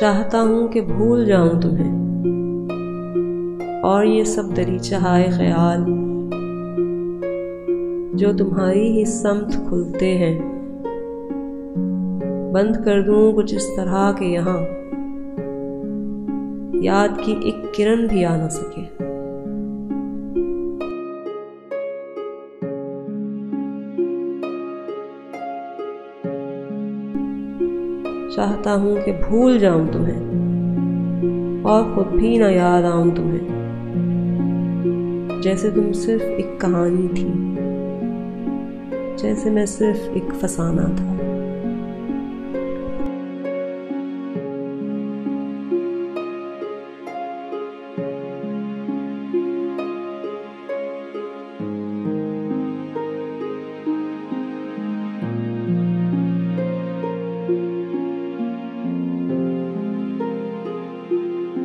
चाहता हूँ कि भूल जाऊं तुम्हें और ये सब दरीचाहे ख्याल जो तुम्हारी ही समत खुलते हैं। बंद कर दूं कुछ इस तरह के यहाँ याद की एक किरण भी आ न सके। चाहता हूँ कि भूल जाऊं तुम्हें और खुद भी ना याद आऊं तुम्हें, जैसे तुम सिर्फ एक कहानी थी, जैसे मैं सिर्फ एक फसाना था।